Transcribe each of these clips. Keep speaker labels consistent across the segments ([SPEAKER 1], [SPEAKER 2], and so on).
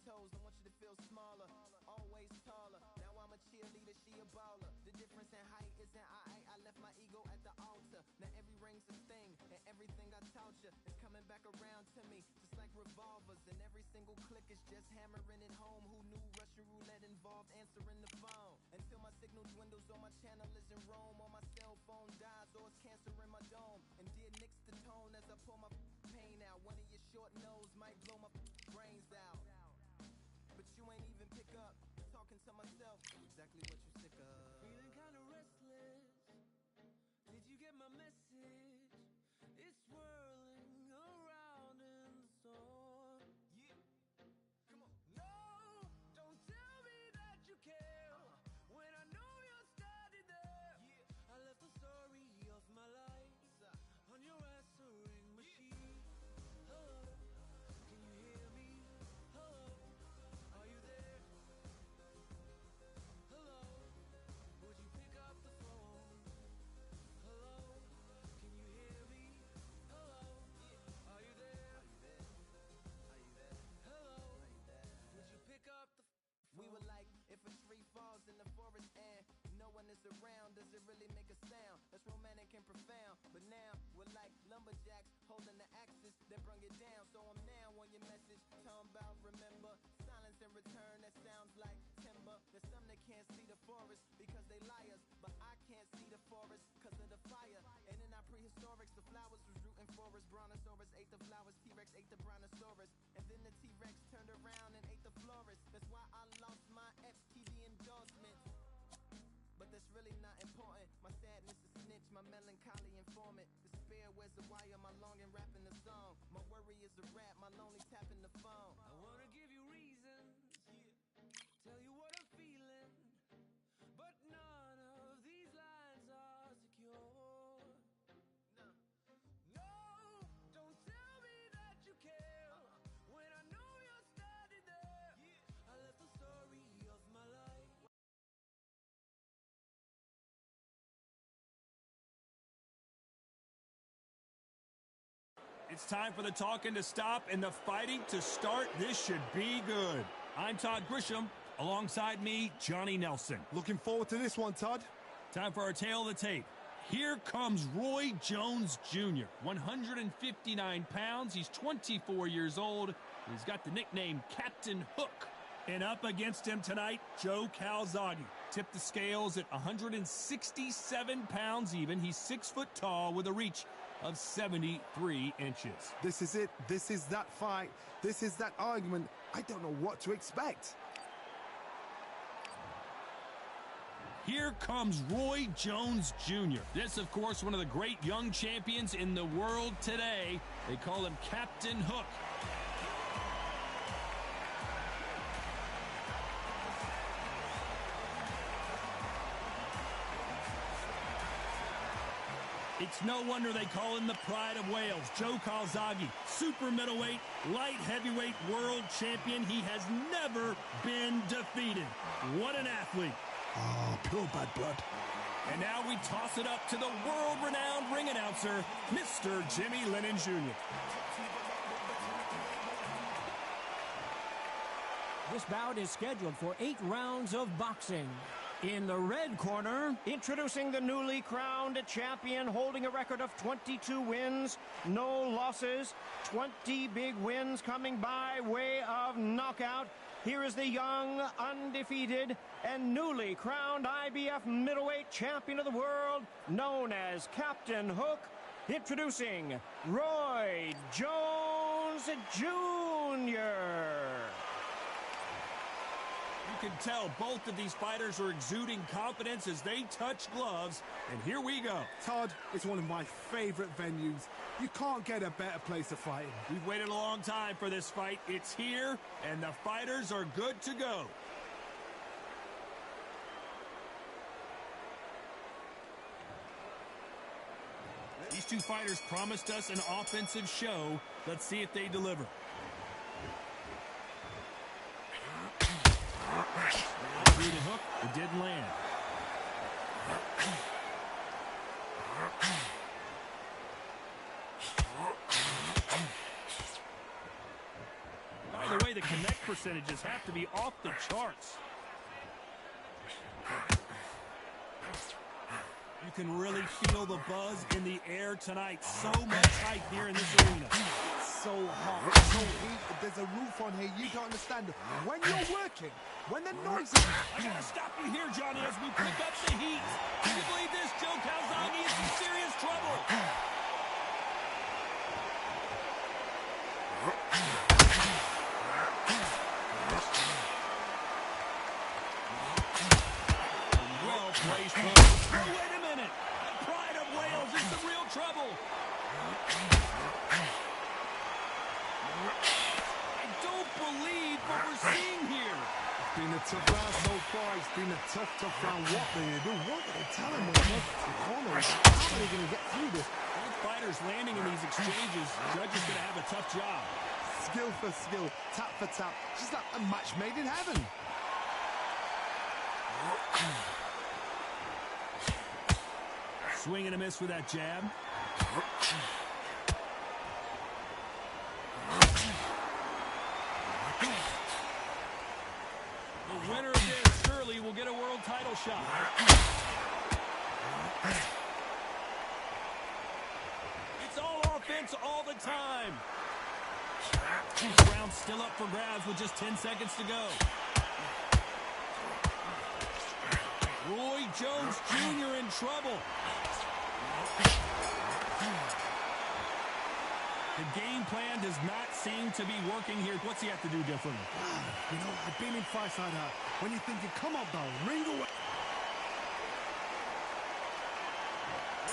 [SPEAKER 1] toes, I want you to feel smaller, always taller. Now I'm a cheerleader, she a baller. The difference in height isn't I left my ego at the altar. Now every ring's a thing, and everything I taught you is coming back around to me, just like revolvers. And every single click is just hammering it home. Who knew Russian roulette involved answering the phone? Until my signal dwindles or my channel is in Rome, or my cell phone dies, or it's cancer in my dome. And dear nicks the tone as I pull my pain out. One of your short nose might blow my brains out, but you ain't even pick up. Talking to myself, exactly what you sick of.
[SPEAKER 2] Feeling kinda restless. Did you get my message? It's swirling around in the storm.
[SPEAKER 1] Yeah, come on.
[SPEAKER 2] No, don't tell me that you care when I know you're standing there.
[SPEAKER 1] Yeah.
[SPEAKER 2] I left the story of my life on your answering machine. Hello, can you hear me? Hello, are you there? Hello, would you pick up the phone? Hello, can you hear me? Hello, are you there?
[SPEAKER 1] Are you there?
[SPEAKER 2] Hello, would you pick up the phone?
[SPEAKER 1] We were like, if a tree falls in the forest and no one is around, does it really make a sound? That's romantic and profound. But now we're like lumberjacks holding the axes that bring it down. So I'm now on your message, talking about remember silence in return. That sounds like timber. There's some that can't see the forest because they liars, but I can't see the forest because of the fire. And in our prehistorics, the flowers was rooting for us. Brontosaurus ate the flowers, T-Rex ate the brontosaurus, and then the T-Rex turned around and ate the florist. That's why I lost my FTV endorsements, but that's really not important. My sadness is snitch, my melancholy informant. Despair wears the wire, my longing rapping the song. My worry is a rap, my lonely tapping the phone.
[SPEAKER 2] I wanna give you reasons, tell you what I'm feeling, but none of these lines are secure. No, don't tell me that you care when I know you're standing there. I left the story of my life.
[SPEAKER 3] It's time for the talking to stop and the fighting to start. This should be good. I'm Todd Grisham. Alongside me, Johnny Nelson.
[SPEAKER 4] Looking forward to this one, Todd.
[SPEAKER 3] Time for our tail of the tape. Here comes Roy Jones Jr., 159 pounds. He's 24 years old. He's got the nickname Captain Hook. And up against him tonight, Joe Calzaghe. Tipped the scales at 167 pounds even. He's 6 foot tall with a reach of 73 inches.
[SPEAKER 4] This is it. This is that fight. This is that argument. I don't know what to expect.
[SPEAKER 3] Here comes Roy Jones Jr. This, of course, one of the great young champions in the world today. They call him Captain Hook. It's no wonder they call him the Pride of Wales. Joe Calzaghe, super middleweight, light heavyweight world champion. He has never been defeated. What an athlete.
[SPEAKER 4] Oh, pure bad blood.
[SPEAKER 3] And now we toss it up to the world-renowned ring announcer, Mr. Jimmy Lennon Jr.
[SPEAKER 5] This bout is scheduled for 8 rounds of boxing. In the red corner, introducing the newly crowned champion, holding a record of 22 wins, no losses, 20 big wins coming by way of knockout. Here is the young, undefeated, and newly crowned IBF middleweight champion of the world, known as Captain Hook, introducing Roy Jones Jr.
[SPEAKER 3] You can tell both of these fighters are exuding confidence as they touch gloves. And here we go.
[SPEAKER 4] Todd, it's one of my favorite venues. You can't get a better place to fight in.
[SPEAKER 3] We've waited a long time for this fight. It's here, and the fighters are good to go. These two fighters promised us an offensive show. Let's see if they deliver. Through the hook, it didn't land. By the way, the connect percentages have to be off the charts. You can really feel the buzz in the air tonight. So much hype here in this arena.
[SPEAKER 4] So hot, so heated. There's a roof on here. You don't understand. When you're working, when the noise is...
[SPEAKER 3] I gotta stop you here, Johnny, as we pick up the heat. Can you believe this? Joe Calzaghe is in serious trouble. Well placed. Oh, wait a minute. The pride of Wales is in real trouble. I don't believe what we're seeing here.
[SPEAKER 4] It's been a tough round so far. It's been a tough round. What do they do? What do they tell them? Corners. How are they going to get through this?
[SPEAKER 3] Both fighters landing in these exchanges. Judge is going to have a tough job.
[SPEAKER 4] Skill for skill, tap for tap. Just like a match made in heaven.
[SPEAKER 3] Swing and a miss with that jab. The winner of this surely will get a world title shot. It's all offense all the time. Round still up for grabs with just 10 seconds to go. Roy Jones Jr. in trouble. The game plan does not seem to be working here. What's he have to do differently?
[SPEAKER 4] You know, I've been in fights like that. When you think you come up, though, ring away.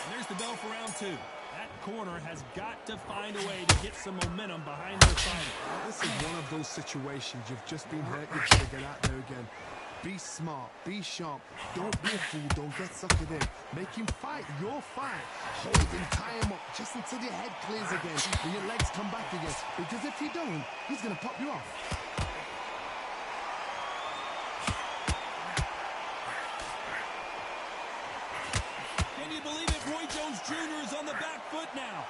[SPEAKER 3] And there's the bell for round two. That corner has got to find a way to get some momentum behind their fighter.
[SPEAKER 4] This is one of those situations. You've just been hurt. You've got to get out there again. Be smart. Be sharp. Don't be a fool. Don't get suckered in. Make him fight your fight. Hold him, tie him up just until your head clears again and your legs come back again. Because if you don't, he's going to pop you off.
[SPEAKER 3] Can you believe it? Roy Jones Jr. is on the back foot now.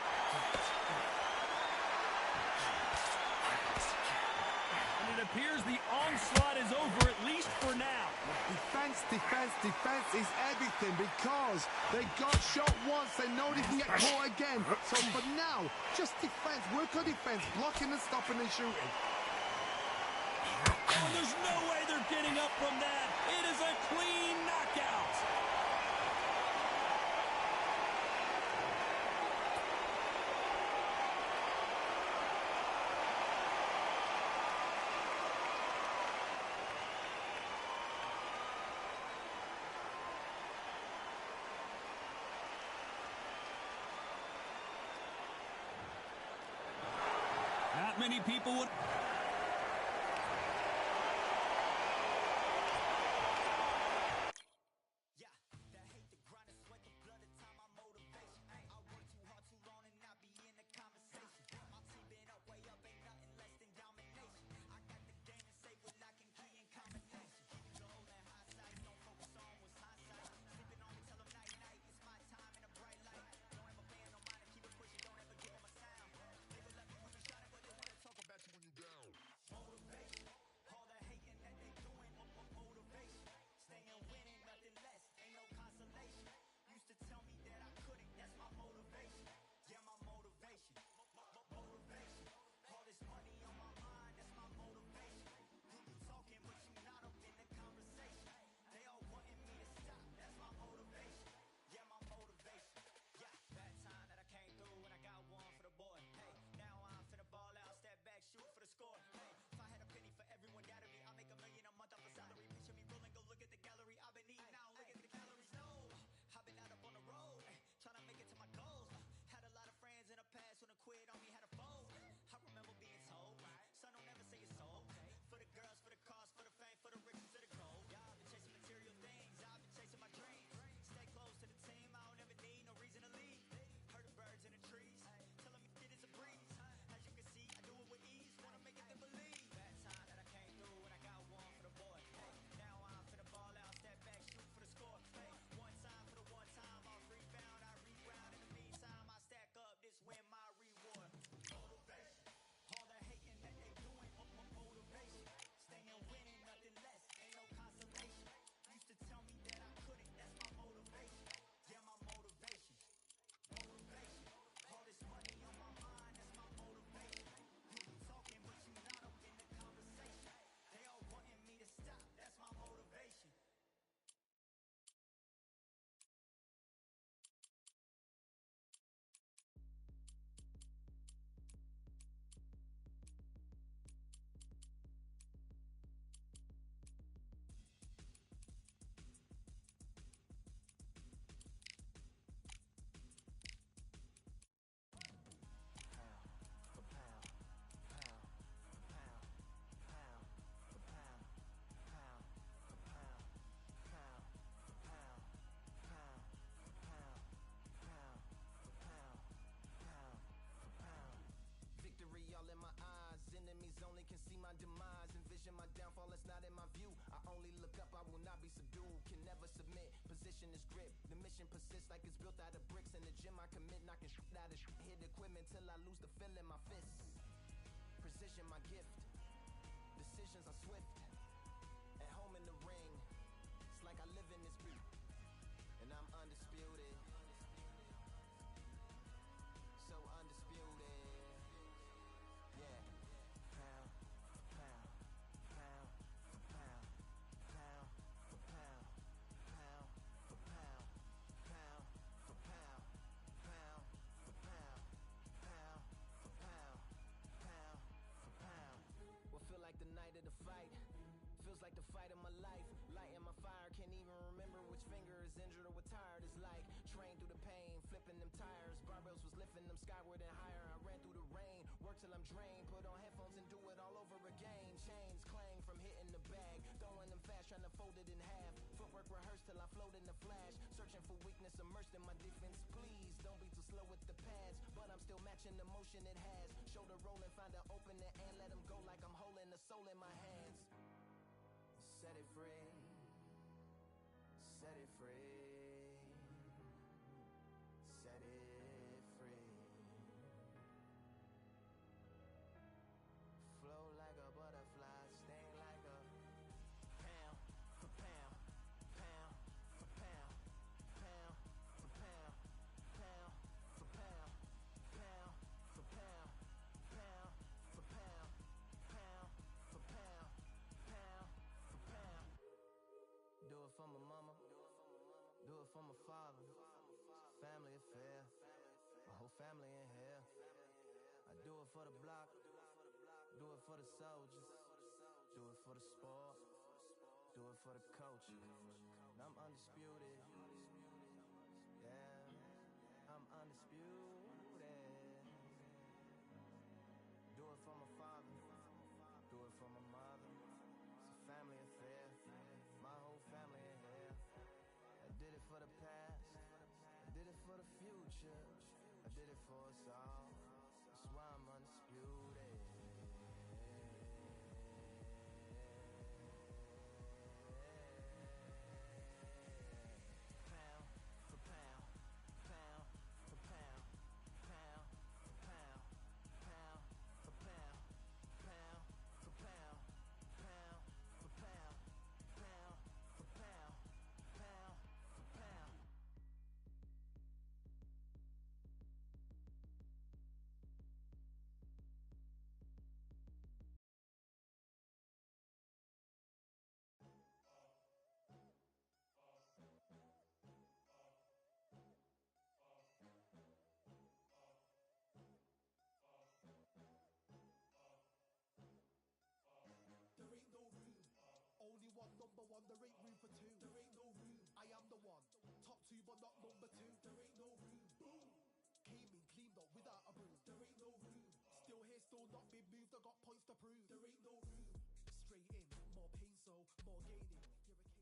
[SPEAKER 3] And it appears the onslaught is over, at least for now.
[SPEAKER 4] Defense, defense, defense is everything because they got shot once. They know they can get caught again. So for now, just defense. Work on defense. Blocking and stopping and shooting.
[SPEAKER 3] Oh, there's no way they're getting up from that. It is a clean knockout. Not many people would...
[SPEAKER 6] When you down.
[SPEAKER 1] position is grip. The mission persists like it's built out of bricks. In the gym I commit, knocking shit out of shit. Hit equipment till I lose the feel in my fists. Precision my gift. Decisions are swift. At home in the ring, it's like I live in this beat. And I'm undisputed. So undisputed. Yeah. Pound for pound. Pound for pound. Pound for pound. Pound for pound. Pound for pound. Pound for pound. Pound for pound. Pound for pound. What feel like the night of the fight? Feels like the fight of my life. Lighting my fire, can't even remember which finger is injured or what tired is like. Train through the pain, flipping them tires. Barbells was lifting them skyward and higher. I ran through the rain, work till I'm drained. Put on headphones and do it all over again. Chains clang from hitting the bag. Throwing them fast, trying to fold it in half. Footwork rehearsed till I float in the flash. Searching for weakness, immersed in my defense. Please don't be too slow with the pads. But I'm still matching the motion it has. Shoulder rolling, find an opening and let them go like I'm holding the soul in my hands. Set it free. Set it free. Set it free. Flow like a butterfly, sting like a pound for pound, pound for pound, pound for pound, pound for pound, pound for pound, pound for pound, pound for pound, pound for pound. Do it for my mama, do it for my father. Family affair, my whole family in here. I do it for the block, do it for the soldiers, do it for the sport, do it for the culture. I'm undisputed, yeah, I'm undisputed. Do it for my father, do it for my mother. It's a family affair, my whole family in here. I did it for the past, I did it for the future, I did it for us all. That's why I'm undisputed. Pound for pound, pound for pound, pound for pound, pound for pound, pound for pound, pound for pound, pound for pound, pound for pound.
[SPEAKER 4] There ain't no room. Only one number one, there ain't room for two. There ain't no room. I am the one. Top two, but not number two. There ain't no room. Boom. Came in clean, but without a bruise. There ain't no room. Still here, still not been moved. I got points to prove. There ain't no room. Straight in, more pain, so more gaining. Here I came in.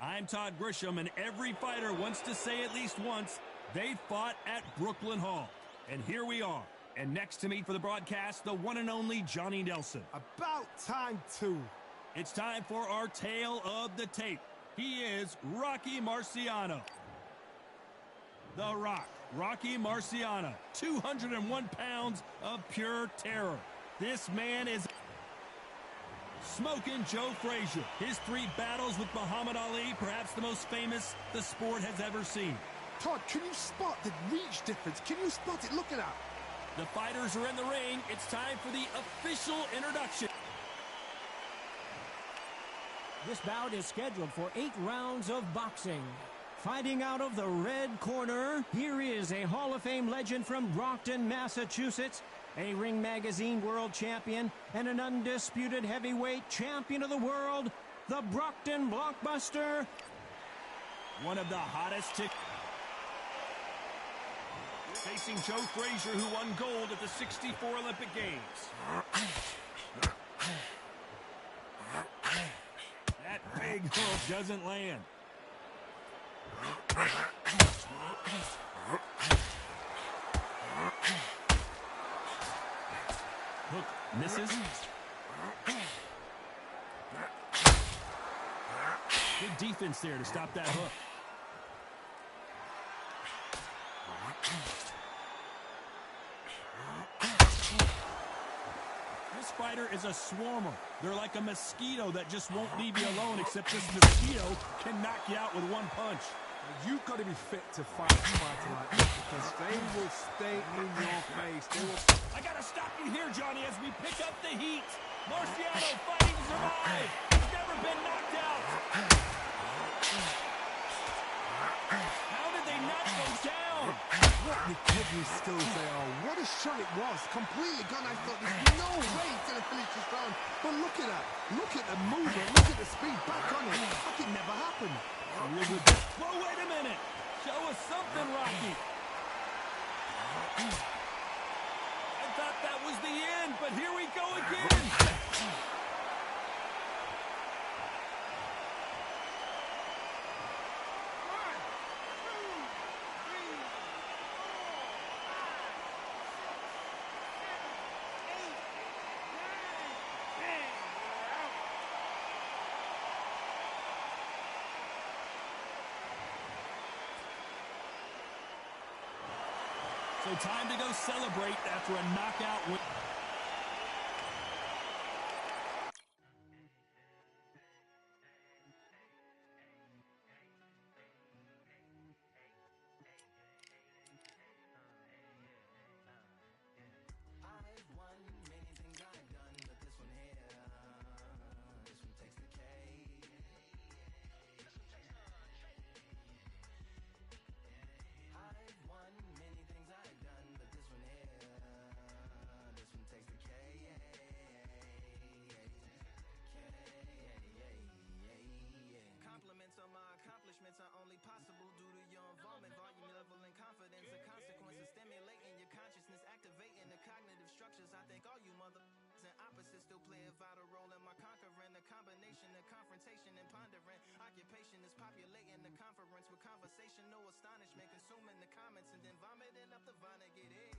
[SPEAKER 3] I'm Todd Grisham, and every fighter wants to say at least once they fought at Brooklyn Hall. And here we are. And next to me for the broadcast, the one and only Johnny Nelson.
[SPEAKER 4] About time too.
[SPEAKER 3] It's time for our tale of the tape. He is Rocky Marciano. The Rock, Rocky Marciano, 201 pounds of pure terror. This man is smoking Joe Frazier. His 3 battles with Muhammad Ali, perhaps the most famous the sport has ever seen.
[SPEAKER 4] Todd, can you spot the reach difference? Can you spot it? Look at that.
[SPEAKER 3] The fighters are in the ring. It's time for the official introduction.
[SPEAKER 5] This bout is scheduled for 8 rounds of boxing. Fighting out of the red corner, here is a Hall of Fame legend from Brockton, Massachusetts, a Ring Magazine world champion, and an undisputed heavyweight champion of the world, the Brockton Blockbuster.
[SPEAKER 3] One of the hottest facing Joe Frazier, who won gold at the '64 Olympic Games. That big hook doesn't land. Hook misses. Good defense there to stop that hook. This fighter is a swarmer. They're like a mosquito that just won't leave you alone, except this mosquito can knock you out with one punch.
[SPEAKER 4] You've got to be fit to fight a fighter like this because they will stay in your face. They will...
[SPEAKER 3] I got to stop you here, Johnny, as we pick up the heat. Marciano fighting to survive. He's never been knocked out. How did they not go down?
[SPEAKER 4] What recovery skills they are. What a shot it was. Completely gone. I thought there's no way he's going to finish this round. But look at that. Look at the movement. Look at the speed. Back on it. Like it never happened.
[SPEAKER 3] Whoa, wait a minute. Show us something, Rocky. I thought that was the end, but here we go again. So time to go celebrate after a knockout win.
[SPEAKER 1] Are only possible due to your involvement, volume, level, and confidence. The consequences stimulating your consciousness, activating the cognitive structures. I think all you mothers and opposites still play a vital role in my conquering. The combination of confrontation and pondering. Occupation is populating the conference with conversation, no astonishment, consuming the comments and then vomiting up the Vonnegut.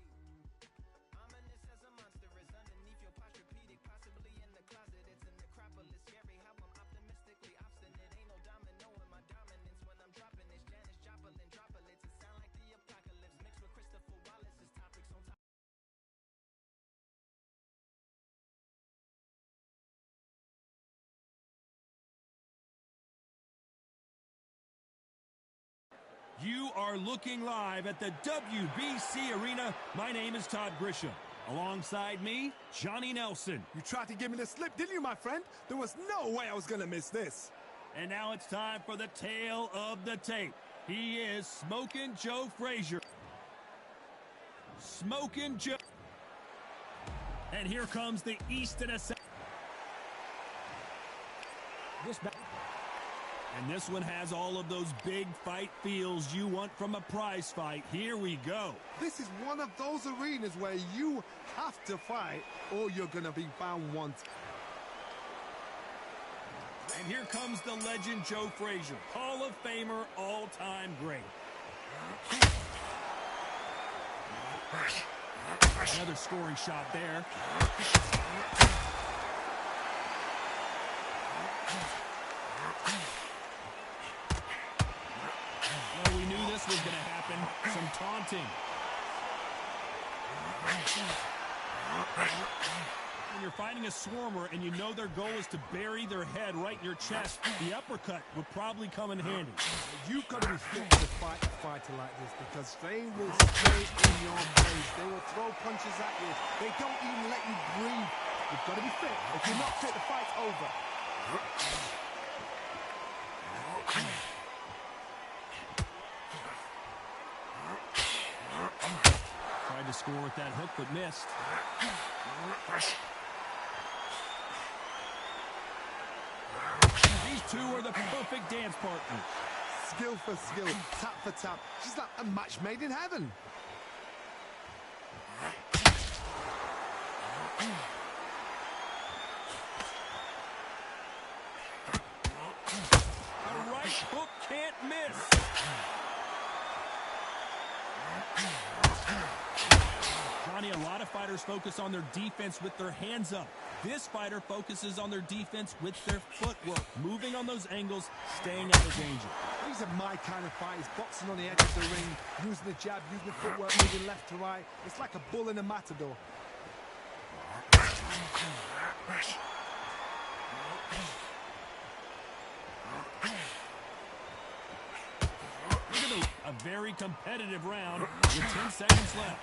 [SPEAKER 1] Ominous as a monster is underneath your posturepedic, possibly in the closet. It's a necropolis, scary how I'm optimistically obstinate. Ain't no domino in my dominance when I'm dropping this Janis Joplin droplets. It sound like the apocalypse mixed with Christopher Wallace's topics on top.
[SPEAKER 3] You are looking live at the WBC Arena. My name is Todd Grisham. Alongside me, Johnny Nelson.
[SPEAKER 4] You tried to give me the slip, didn't you, my friend? There was no way I was going to miss this.
[SPEAKER 3] And now it's time for the tale of the tape. He is Smokin' Joe Frazier. Smokin' Joe. And here comes the Easton Assassin. And this one has all of those big fight feels you want from a prize fight. Here we go.
[SPEAKER 4] This is one of those arenas where you have to fight or you're going to be found wanting.
[SPEAKER 3] And here comes the legend Joe Frazier, Hall of Famer, all-time great. Another scoring shot there. Well, we knew this was going to happen. Some taunting. When you're fighting a swarmer and you know their goal is to bury their head right in your chest, the uppercut would probably come in handy.
[SPEAKER 4] You've got to be fit to fight a fighter like this because they will stay in your face. They will throw punches at you. They don't even let you breathe. You've got to be fit. If you're not fit, the fight's over.
[SPEAKER 3] Tried to score with that hook, but missed. These two are the perfect dance partners.
[SPEAKER 4] Skill for skill, tap for tap. She's like a match made in heaven.
[SPEAKER 3] The right hook can't miss. Johnny, a lot of fighters focus on their defense with their hands up. This fighter focuses on their defense with their footwork, moving on those angles, staying out of danger.
[SPEAKER 4] These are my kind of fighters, boxing on the edge of the ring, using the jab, using the footwork, moving left to right. It's like a bull in a matador.
[SPEAKER 3] Look at a very competitive round with 10 seconds left.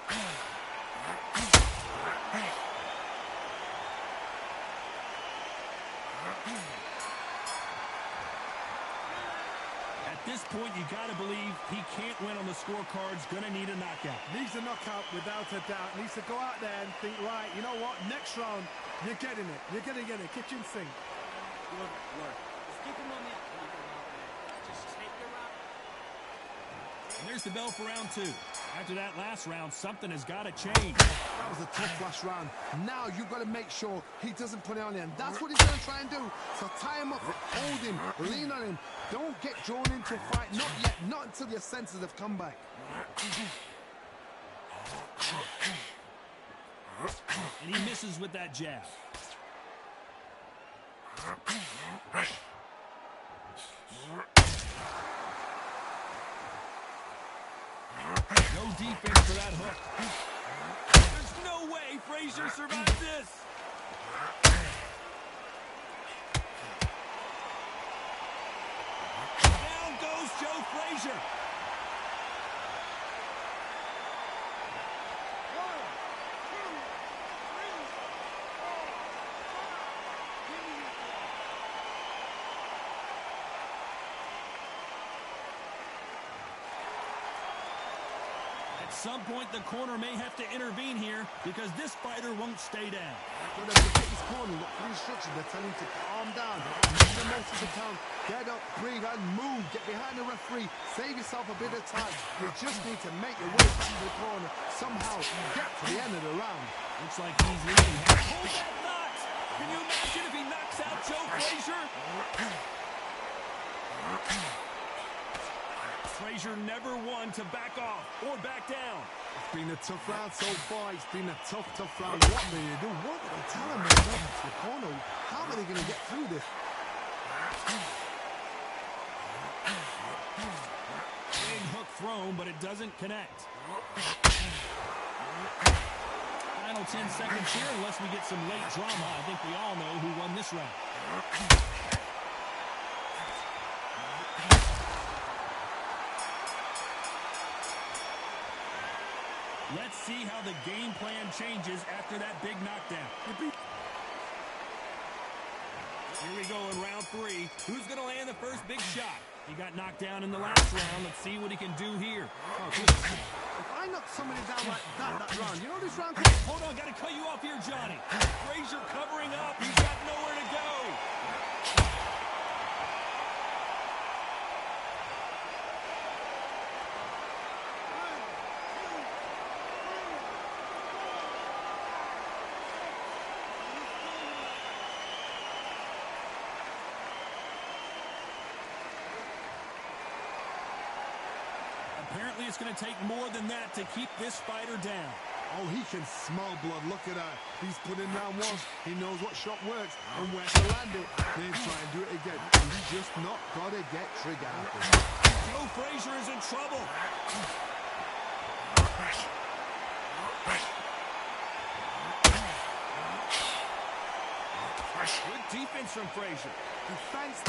[SPEAKER 3] At this point, you got to believe he can't win on the scorecards. Going to need a knockout.
[SPEAKER 4] Needs a knockout without a doubt. Needs to go out there and think, right, you know what? Next round, you're getting it. You're going to get it. Kitchen sink.
[SPEAKER 3] And there's the bell for round 2. After that last round, something has got to change.
[SPEAKER 4] That was a tough last round. Now you've got to make sure he doesn't put it on him. That's what he's going to try and do. So tie him up, hold him, lean on him. Don't get drawn into a fight. Not yet. Not until your senses have come back.
[SPEAKER 3] And he misses with that jab. No defense for that hook. There's no way Frazier survives this. Down goes Joe Frazier. At some point, the corner may have to intervene here because this fighter won't stay down.
[SPEAKER 4] When they get his corner, look for instructions. They're telling him to calm down. Make the most of the count. Get up, breathe, and move. Get behind the referee. Save yourself a bit of time. You just need to make your way back to the corner. Somehow get to the end of the round.
[SPEAKER 3] Looks like he's leading. Hold that knot! Can you imagine if he knocks out Joe Frazier? Frazier never won to back off or back down.
[SPEAKER 4] It's been a tough round so far. It's been a tough round. What do you do? What do they tell him? They're going to the corner. How are they going to get through this?
[SPEAKER 3] Big hook thrown, but it doesn't connect. Final 10 seconds here, unless we get some late drama. I think we all know who won this round. Let's see how the game plan changes after that big knockdown. Here we go in round 3. Who's going to land the first big shot? He got knocked down in the last round. Let's see what he can do here.
[SPEAKER 4] If I knock somebody down like that round, you know this round could...
[SPEAKER 3] Hold on, got to cut you off here, Johnny. Frazier covering up. He's got nowhere to go. Apparently, it's going to take more than that to keep this fighter down.
[SPEAKER 4] Oh, he can smell blood. Look at that. He's put in round 1. He knows what shot works and where to land it. Then try and do it again. He's just not got to get trigger happy.
[SPEAKER 3] Joe Frazier is in trouble. Good defense from Frazier.
[SPEAKER 4] Defense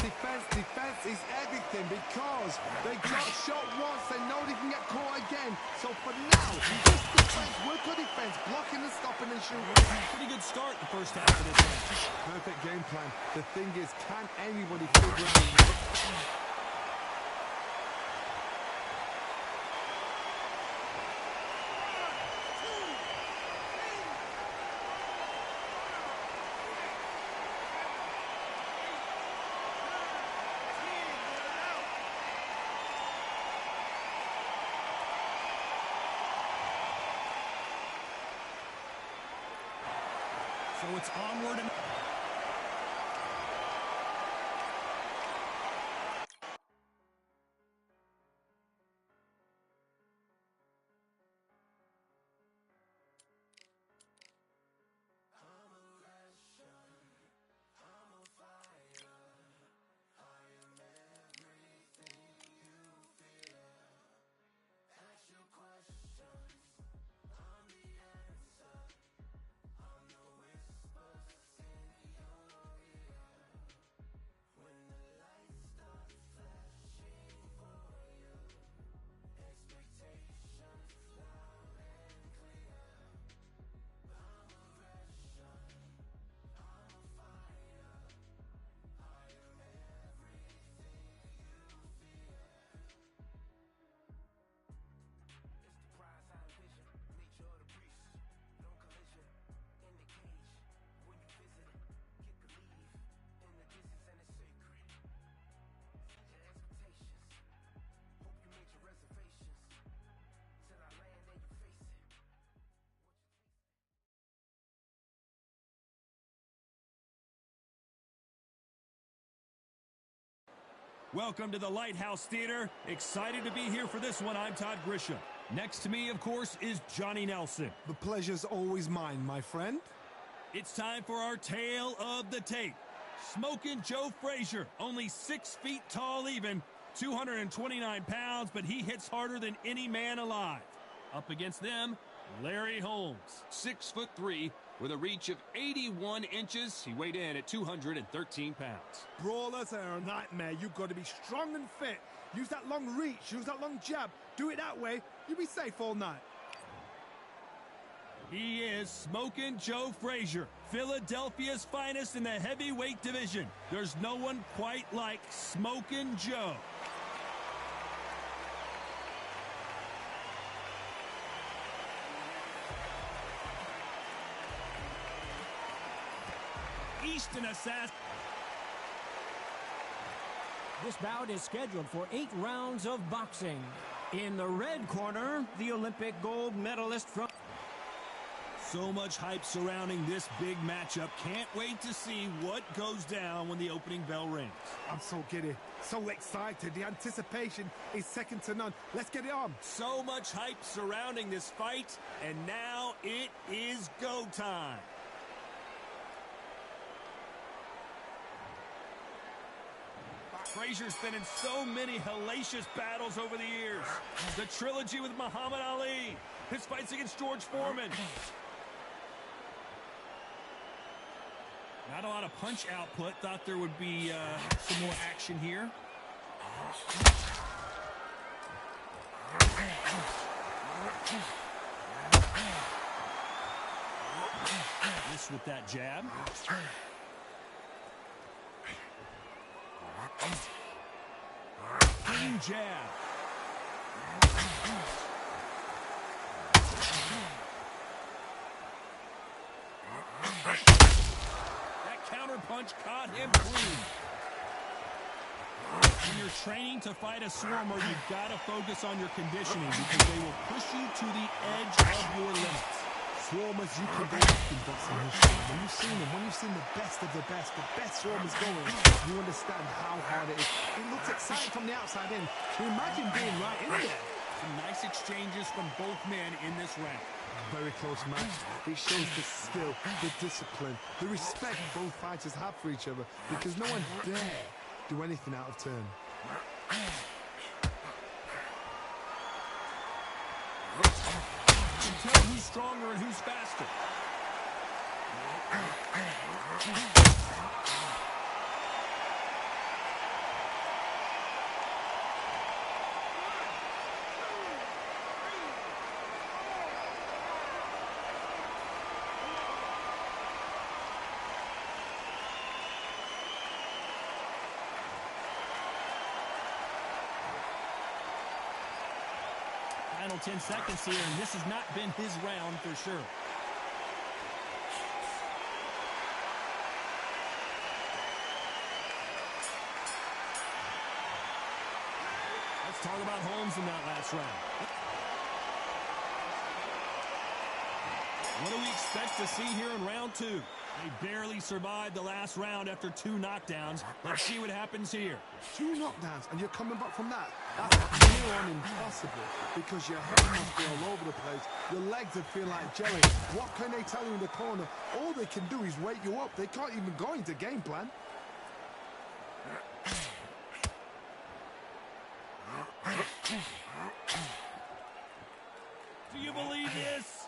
[SPEAKER 4] is everything because they got shot once. They know they can get caught again. So for now, just defense, work on defense, blocking and stopping and shooting.
[SPEAKER 3] Pretty good start the first half of this match.
[SPEAKER 4] Perfect game plan. The thing is, can anybody figure out...
[SPEAKER 3] So it's onward and... Welcome to the Lighthouse Theater. Excited to be here for this one. I'm Todd Grisham. Next to me, of course, is Johnny Nelson.
[SPEAKER 4] The pleasure's always mine, my friend.
[SPEAKER 3] It's time for our tale of the tape. Smokin' Joe Frazier, only 6 feet tall even, 229 pounds, but he hits harder than any man alive. Up against them, Larry Holmes, 6'3", with a reach of 81 inches. He weighed in at 213 pounds.
[SPEAKER 4] Brawlers are a nightmare. You've got to be strong and fit. Use that long reach, use that long jab. Do it that way, you'll be safe all night.
[SPEAKER 3] He is Smokin' Joe Frazier, Philadelphia's finest in the heavyweight division. There's no one quite like Smokin' Joe. Eastern assassin.
[SPEAKER 5] This bout is scheduled for 8 rounds of boxing. In the red corner, the Olympic gold medalist from...
[SPEAKER 3] So much hype surrounding this big matchup. Can't wait to see what goes down when the opening bell rings.
[SPEAKER 4] I'm so giddy, so excited. The anticipation is second to none. Let's get it on.
[SPEAKER 3] So much hype surrounding this fight, and now it is go time. Frazier's been in so many hellacious battles over the years. The trilogy with Muhammad Ali, his fights against George Foreman. Not a lot of punch output. Thought there would be some more action here. This with that jab. Clean jab. That counter punch caught him clean. When you're training to fight a swarmer, you've got to focus on your conditioning because they will push you to the edge of your limits.
[SPEAKER 4] Swarmers, you can go back in boxing history. When you've seen them, when you've seen the best of the best swarmers going, you understand how hard it is. It looks exciting from the outside in. So imagine being right in there.
[SPEAKER 3] Some nice exchanges from both men in this round.
[SPEAKER 4] Very close match. It shows the skill, the discipline, the respect both fighters have for each other because no one dare do anything out of turn.
[SPEAKER 3] You can tell who's stronger and who's faster. Final 10 seconds here, and this has not been his round for sure. Let's talk about Holmes in that last round. What do we expect to see here in round 2? They barely survived the last round after 2 knockdowns. Let's see what happens here.
[SPEAKER 4] 2 knockdowns, and you're coming back from that. That's near on impossible because your head must be all over the place. Your legs would feel like jelly. What can they tell you in the corner? All they can do is wake you up. They can't even go into game plan.
[SPEAKER 3] Do you believe this?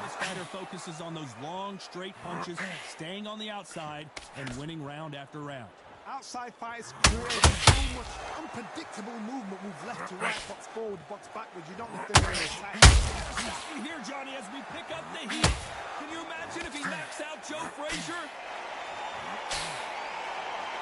[SPEAKER 3] This fighter focuses on those long, straight punches, staying on the outside, and winning round after round.
[SPEAKER 4] Outside fighters create so much unpredictable movement. Move left to right, box forward, box backwards. You don't know if they're going to attack.
[SPEAKER 3] Here, Johnny, as we pick up the heat. Can you imagine if he knocks out Joe Frazier?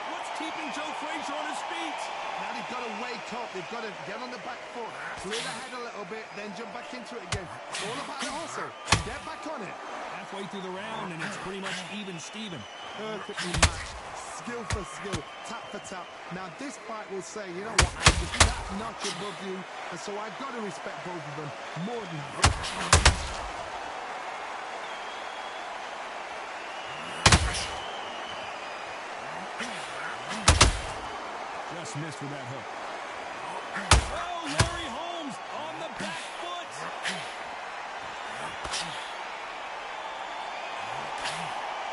[SPEAKER 3] What's keeping Joe Frazier on his feet?
[SPEAKER 4] Now they've got to wake up. They've got to get on the back foot, clear the head a little bit, then jump back into it again. It's all about the hustle. Get back on it.
[SPEAKER 3] Halfway through the round, and it's pretty much even Steven.
[SPEAKER 4] Perfectly matched. Skill for skill, tap for tap. Now this fight will say, you know what, I'm just that notch above you, and so I've got to respect both of them more than that.
[SPEAKER 3] just missed with that hook. Oh, Larry Holmes on the back foot.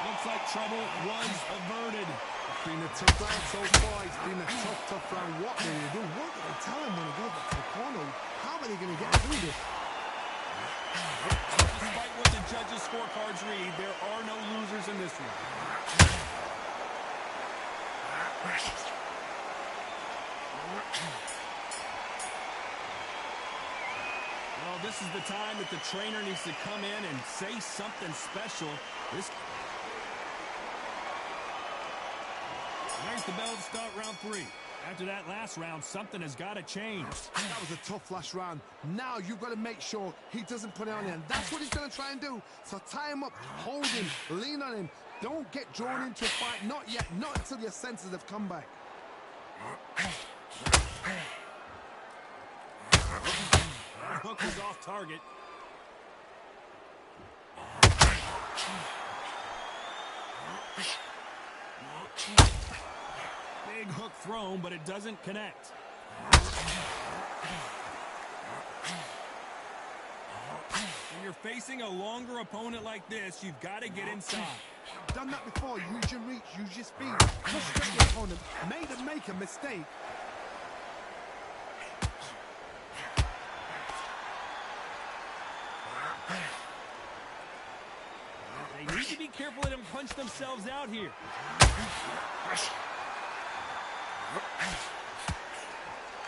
[SPEAKER 3] Looks like trouble was averted.
[SPEAKER 4] It's been a tough round so far. It's been a tough round. What are they do? What do they tell him when he goes back to the corner? How are they going to get through this?
[SPEAKER 3] Despite what the judges' scorecards read, there are no losers in this one. Well, this is the time that the trainer needs to come in and say something special. There's the bell to start round 3. After that last round, something has got to change.
[SPEAKER 4] That was a tough last round. Now you've got to make sure he doesn't put it on him. That's what he's going to try and do. So tie him up, hold him, lean on him. Don't get drawn into a fight. Not yet. Not until your senses have come back.
[SPEAKER 3] Hook is off target. Big hook thrown, but it doesn't connect. When you're facing a longer opponent like this, you've got to get inside.
[SPEAKER 4] Done that before. Use your reach, use your speed. Frustrate your opponent. Made him make a mistake.
[SPEAKER 3] They need to be careful let them punch themselves out here.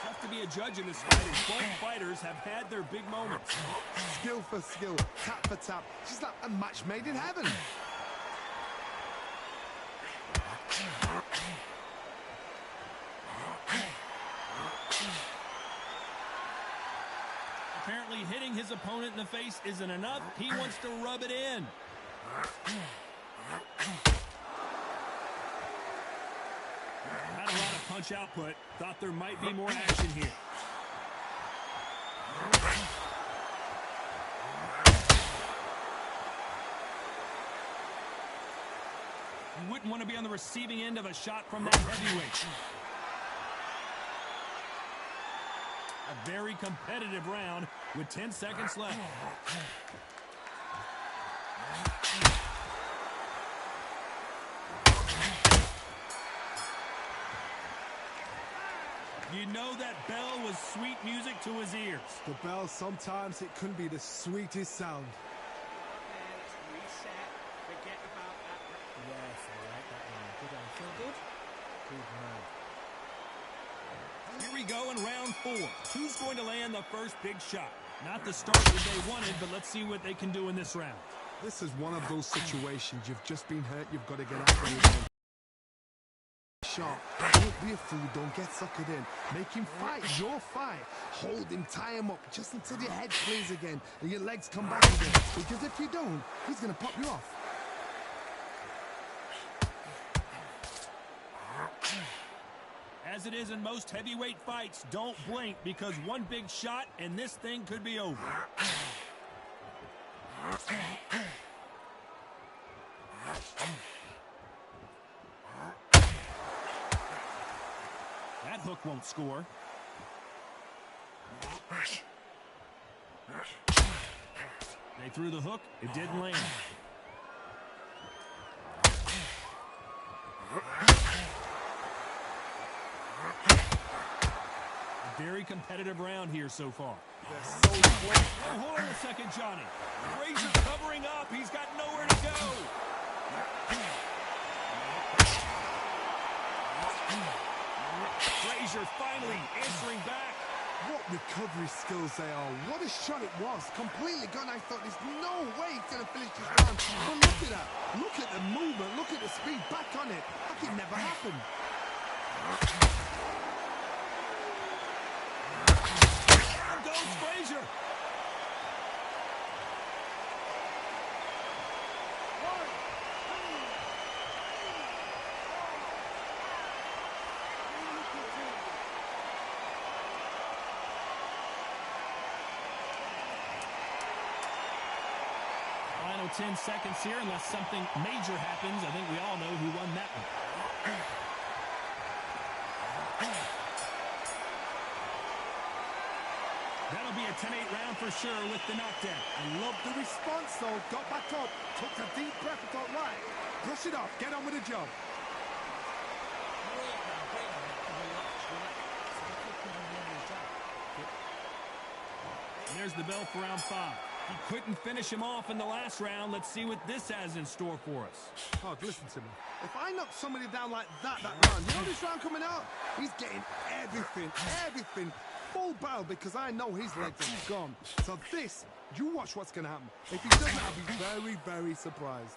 [SPEAKER 3] Tough to be a judge in this fight, as both fighters have had their big moments.
[SPEAKER 4] Skill for skill, tap for tap. Just like a match made in heaven.
[SPEAKER 3] Apparently hitting his opponent in the face isn't enough. He wants to rub it in. Not a lot of punch output. Thought there might be more action here. You wouldn't want to be on the receiving end of a shot from that heavyweight. A very competitive round with 10 seconds left. You know that bell was sweet music to his ears.
[SPEAKER 4] The bell, sometimes it can be the sweetest sound.
[SPEAKER 5] Reset. Forget about that. Yes, I like that one. Good on. Feel good? Good man.
[SPEAKER 3] Here we go in round 4. Who's going to land the first big shot? Not the start that they wanted, but let's see what they can do in this round.
[SPEAKER 4] This is one of those situations. You've just been hurt. You've got to get out there again. Sharp. Don't be a fool. Don't get suckered in. Make him fight your fight. Hold him, tie him up just until your head clears again and your legs come back again. Because if you don't, he's going to pop you off.
[SPEAKER 3] As it is in most heavyweight fights, don't blink because one big shot and this thing could be over. That hook won't score. They threw the hook. It didn't land. A very competitive round here so far.
[SPEAKER 4] They're so close.
[SPEAKER 3] Oh, hold on a second, Johnny. Frazier covering up. He's got nowhere to go. Frazier finally answering back.
[SPEAKER 4] What recovery skills they are. What a shot it was. Completely gone. I thought there's no way he's going to finish this round. But look at that. Look at the movement. Look at the speed. Back on it. Like it never happened.
[SPEAKER 3] There goes Frazier. Final 10 seconds here, unless something major happens. I think we all know who won that one. a 10-8 round for sure with the knockdown.
[SPEAKER 4] I love the response, though. Got back up, took a deep breath and thought, right, brush it off, get on with the job.
[SPEAKER 3] And there's the bell for round 5. He couldn't finish him off in the last round. Let's see what this has in store for us.
[SPEAKER 4] Oh, listen to me. If I knock somebody down like that round, you know this round coming out? He's getting everything, full barrel, because I know his legs are gone. So this, you watch what's going to happen. If he doesn't, I'll be very, very surprised.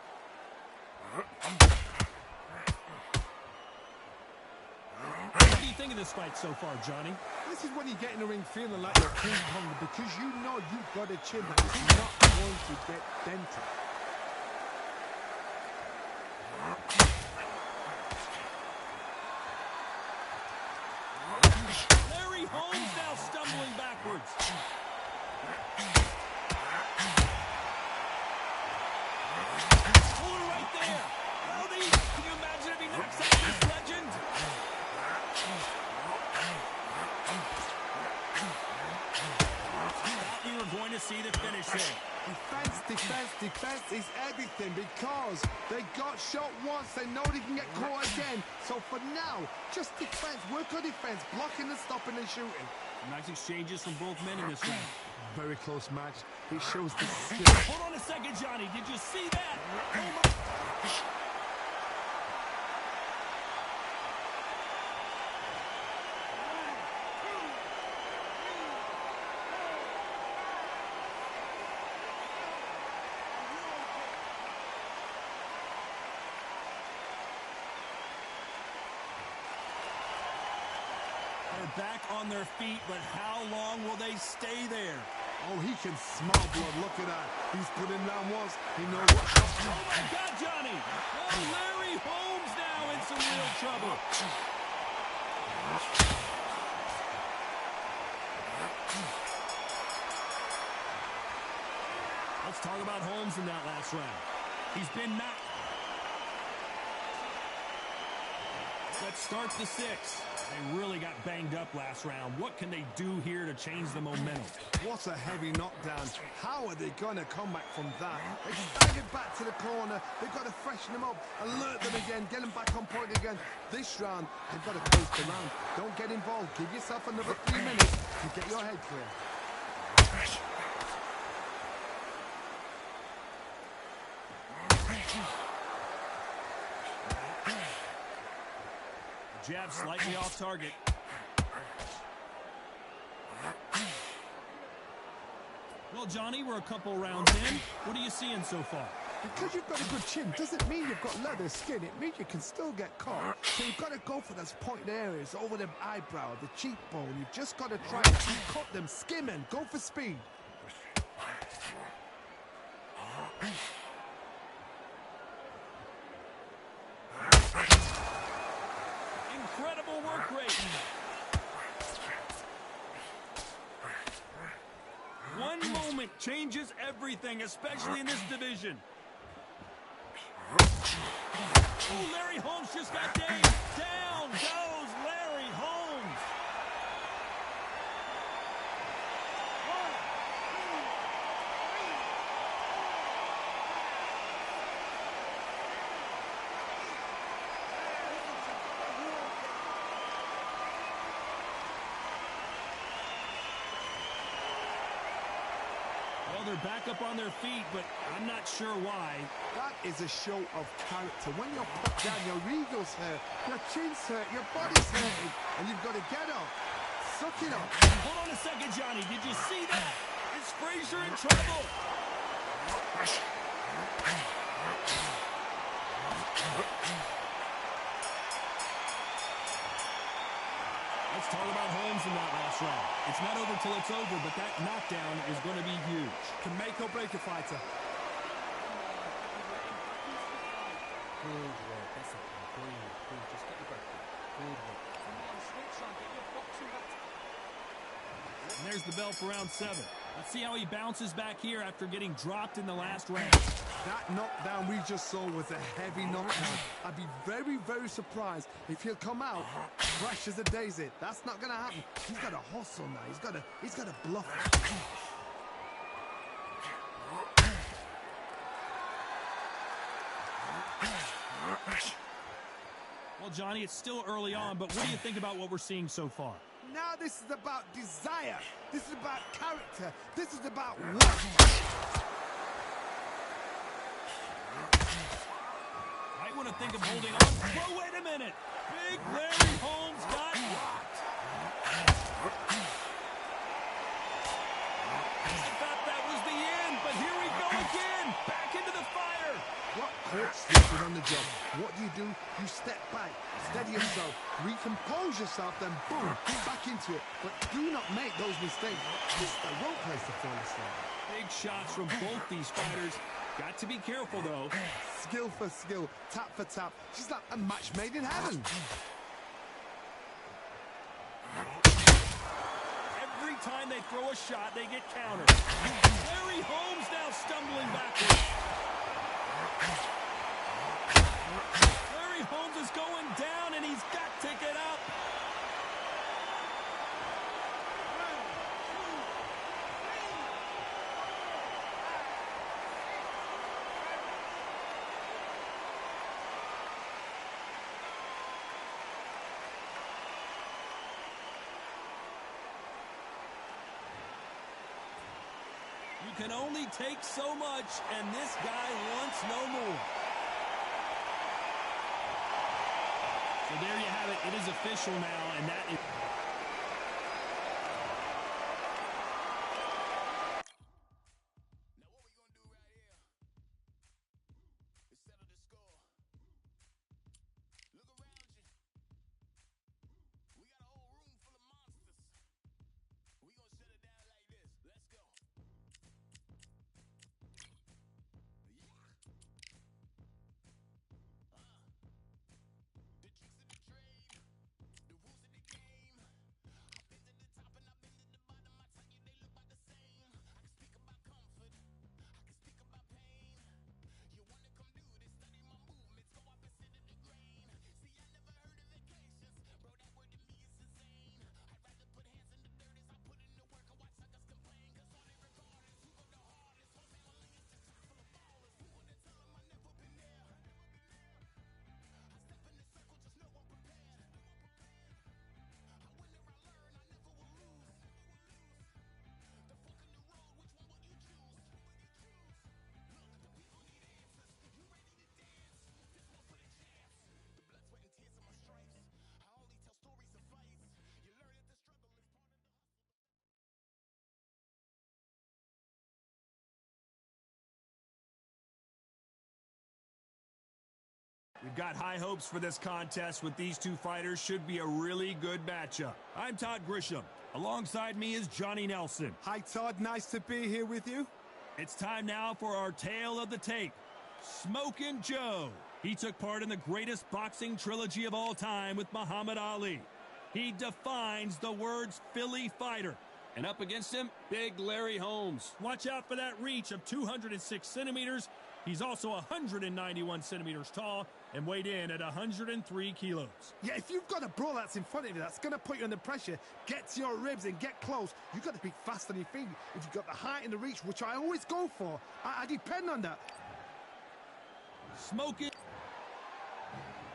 [SPEAKER 3] What do you think of this fight so far, Johnny?
[SPEAKER 4] This is when you get in the ring feeling like you're King Kong, because you know you've got a chin that is not going to get dented.
[SPEAKER 3] Larry Holmes now stumbling backwards. Oh, right there. Can you imagine if he knocks out this legend? Thought we were going to see the finish there.
[SPEAKER 4] Defense is everything, because they got shot once, they know they can get caught again. So for now, just defense, work on defense, blocking and stopping and shooting.
[SPEAKER 3] Nice exchanges from both men in this round.
[SPEAKER 4] Very close match. It shows the skill.
[SPEAKER 3] Hold on a second, Johnny. Did you see that? They're back on their feet, but how long will they stay there?
[SPEAKER 4] Oh, he can smell blood. Look at that. He's put in down once. He knows what shot.
[SPEAKER 3] Oh, my God, Johnny. Oh, Larry Holmes now in some real trouble. Let's talk about Holmes in that last round. He's been knocked. Let's start the 6th. They really got banged up last round. What can they do here to change the momentum?
[SPEAKER 4] What a heavy knockdown. How are they going to come back from that? They can bang it back to the corner. They've got to freshen them up, alert them again, get them back on point again. This round, they've got to close the round. Don't get involved. Give yourself another 3 minutes to get your head clear.
[SPEAKER 3] Jab slightly off target. Well, Johnny, we're a couple rounds in. What are you seeing so far?
[SPEAKER 4] Because you've got a good chin doesn't mean you've got leather skin. It means you can still get caught. So you've got to go for those pointed areas, over the eyebrow, the cheekbone. You've just got to try and cut them, skim and go for speed.
[SPEAKER 3] Incredible work rate. One moment changes everything, especially in this division. Oh, Larry Holmes just got dazed. Down goes Larry Holmes. Well, they're back up on their feet, but I'm not sure why.
[SPEAKER 4] That is a show of character. When you're put down, your eagle's hurt, your chin's hurt, your body's hurting, and you've got to get up. Suck it up.
[SPEAKER 3] Hold on a second, Johnny. Did you see that? Is Frazier in trouble? Let's talk about Holmes in that last round. It's not over till it's over, but that knockdown is going to be huge.
[SPEAKER 4] Can make or break a fighter.
[SPEAKER 6] Good work, that's it. Good, just get your breath back. Good work. Come on, switch on, get your boxing back.
[SPEAKER 3] And there's the bell for round 7. Let's see how he bounces back here after getting dropped in the last round.
[SPEAKER 4] That knockdown we just saw was a heavy knockdown. I'd be very, very surprised if he'll come out fresh as a daisy. That's not going to happen. He's got a hustle now. He's got a bluff.
[SPEAKER 3] Well, Johnny, it's still early on, but what do you think about what we're seeing so far?
[SPEAKER 4] Now this is about desire. This is about character. This is about what?
[SPEAKER 3] Might want to think of holding on. Whoa, wait a minute. Big Larry Holmes got rocked. I thought that was the end, but here we go again. Back into the fire.
[SPEAKER 4] What coach is on the job? What do? You step back, steady yourself, recompose yourself, then boom, back into it. But do not make those mistakes. This is the wrong place to fall asleep.
[SPEAKER 3] Big shots from both these fighters. Got to be careful, though.
[SPEAKER 4] Skill for skill, tap for tap. She's like a match made in heaven.
[SPEAKER 3] Every time they throw a shot, they get countered. Larry Holmes now stumbling backwards. Larry Holmes is going down, and he's got to get up. You can only take so much, and this guy wants no more. So there you have it. It is official now, and that is... We've got high hopes for this contest with these two fighters. Should be a really good matchup. I'm Todd Grisham. Alongside me is Johnny Nelson.
[SPEAKER 4] Hi, Todd. Nice to be here with you.
[SPEAKER 3] It's time now for our tale of the tape. Smokin' Joe. He took part in the greatest boxing trilogy of all time with Muhammad Ali. He defines the words Philly fighter. And up against him, Big Larry Holmes. Watch out for that reach of 206 centimeters. He's also 191 centimeters tall and weighed in at 103 kilos.
[SPEAKER 4] Yeah, if you've got a bro that's in front of you, that's going to put you under pressure, get to your ribs and get close, you've got to be fast on your feet. If you've got the height and the reach, which I always go for, I depend on that.
[SPEAKER 3] Smoking.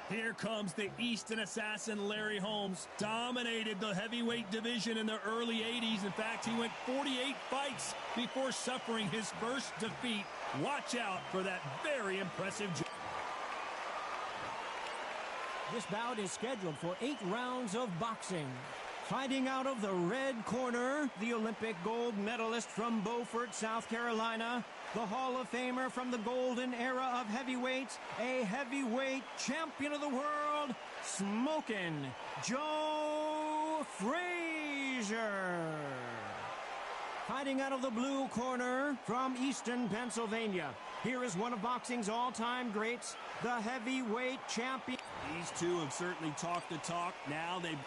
[SPEAKER 3] Here comes the Easton assassin, Larry Holmes. Dominated the heavyweight division in the early 80s. In fact, he went 48 fights before suffering his first defeat. Watch out for that very impressive...
[SPEAKER 5] This bout is scheduled for 8 rounds of boxing. Fighting out of the red corner, the Olympic gold medalist from Beaufort, South Carolina, the Hall of Famer from the golden era of heavyweights, a heavyweight champion of the world, Smokin' Joe Frazier. Fighting out of the blue corner from Easton, Pennsylvania, here is one of boxing's all-time greats, the heavyweight champion.
[SPEAKER 3] These two have certainly talked the talk. Now they've...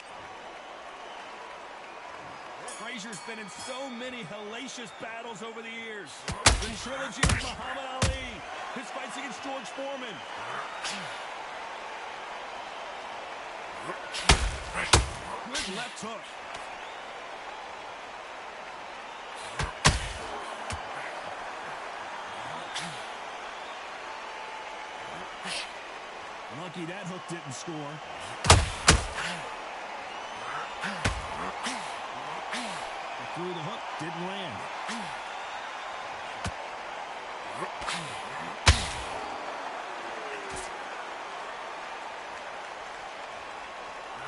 [SPEAKER 3] Frazier's been in so many hellacious battles over the years. The trilogy of Muhammad Ali, his fights against George Foreman. Good left hook. Lucky that hook didn't score. Through the hook, didn't land.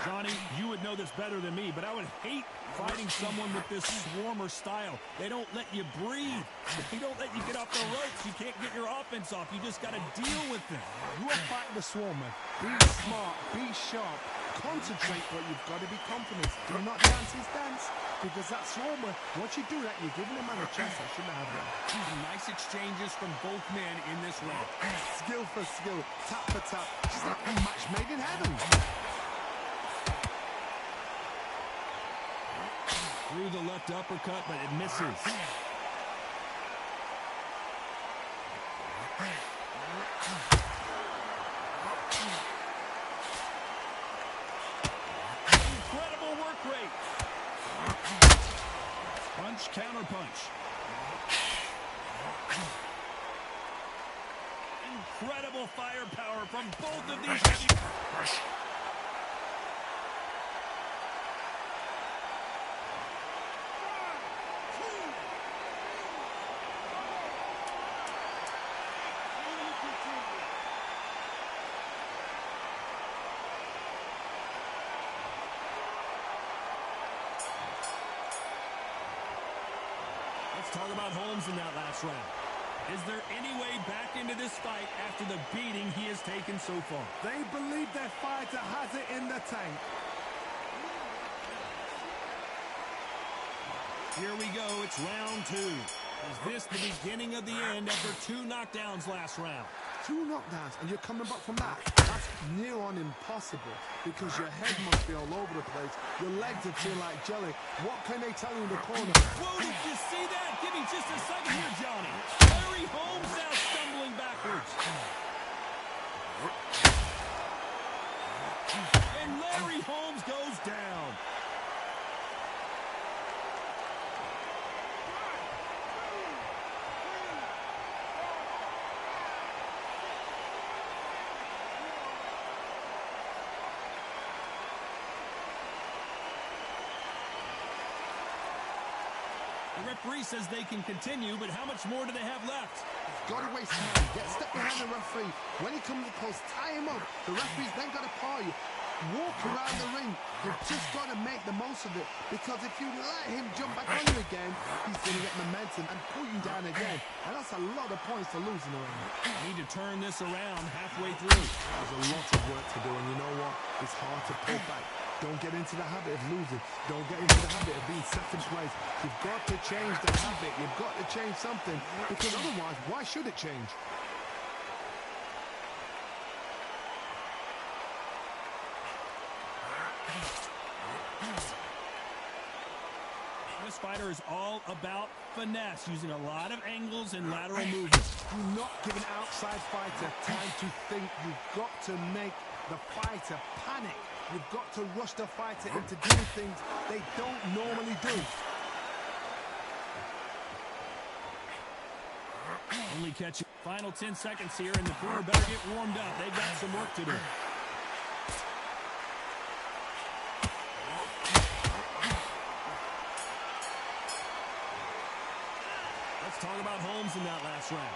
[SPEAKER 3] Johnny, you would know this better than me, but I would hate fighting someone with this swarmer style. They don't let you breathe. They don't let you get off the ropes. You can't get your offense off. You just got to deal with them.
[SPEAKER 4] You are fighting the swarmer. Be smart, be sharp, concentrate, but you've got to be confident. Do not dance his dance, because that swarmer, once you do that, you're giving him a chance that shouldn't have him.
[SPEAKER 3] Nice exchanges from both men in this round.
[SPEAKER 4] Skill for skill, tap for tap, just like a match made in heaven.
[SPEAKER 3] Through the left uppercut, but it misses. Incredible work rate. Punch, counter punch. Incredible firepower from both of these heavy... Let's talk about Holmes in that last round. Is there any way back into this fight after the beating he has taken so far?
[SPEAKER 4] They believe their fighter has it in the tank.
[SPEAKER 3] Here we go, it's round two. Is this the beginning of the end after 2 knockdowns last round?
[SPEAKER 4] 2 knockdowns, and you're coming back from that. That's near on impossible, because your head must be all over the place. Your legs would feel like jelly. What can they tell you in the corner?
[SPEAKER 3] Whoa, did you see that? Give me just a second here, Johnny. Larry Holmes now stumbling backwards. And Larry Holmes goes down. The referee says they can continue, but how much more do they have left?
[SPEAKER 4] Got to waste time. Get step behind the referee. When he comes close, tie him up. The referee's then got to paw you. Walk around the ring. You've just got to make the most of it, because if you let him jump back on you again, he's going to get momentum and pull you down again. And that's a lot of points to lose in the ring.
[SPEAKER 3] Need to turn this around halfway through.
[SPEAKER 4] There's a lot of work to do, and you know what? It's hard to pull back. Don't get into the habit of losing. Don't get into the habit of being second place. You've got to change the habit. You've got to change something, because otherwise, why should it change?
[SPEAKER 3] This fighter is all about finesse, using a lot of angles and lateral movements.
[SPEAKER 4] Do not give an outside fighter time to think. You've got to make the fighter panic. You've got to rush the fighter into doing things they don't normally do.
[SPEAKER 3] Only catching. Final 10 seconds here, and the corner better get warmed up. They've got some work to do. Let's talk about Holmes in that last round.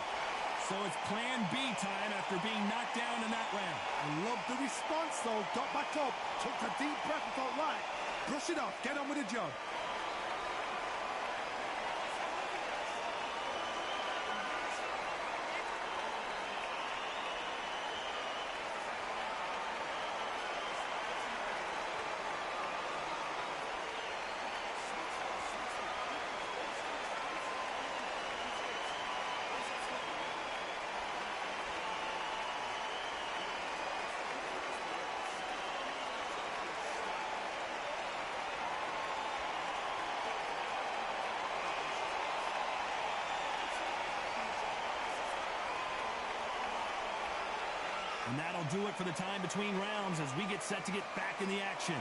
[SPEAKER 3] So it's plan B time after being knocked down in that round.
[SPEAKER 4] I love the response, though. Got back up, took a deep breath and thought, right, brush it off, get on with the job.
[SPEAKER 3] And that'll do it for the time between rounds as we get set to get back in the action.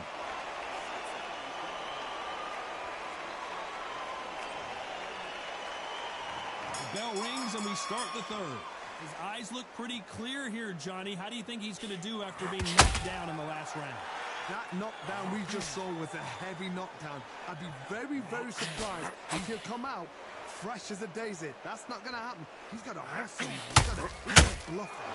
[SPEAKER 3] The bell rings and we start the third. His eyes look pretty clear here, Johnny. How do you think he's going to do after being knocked down in the last round?
[SPEAKER 4] That knockdown we just saw was a heavy knockdown. I'd be very, very surprised if he'll come out fresh as a daisy. That's not going to happen. He's got to hustle. He's got to bluff him.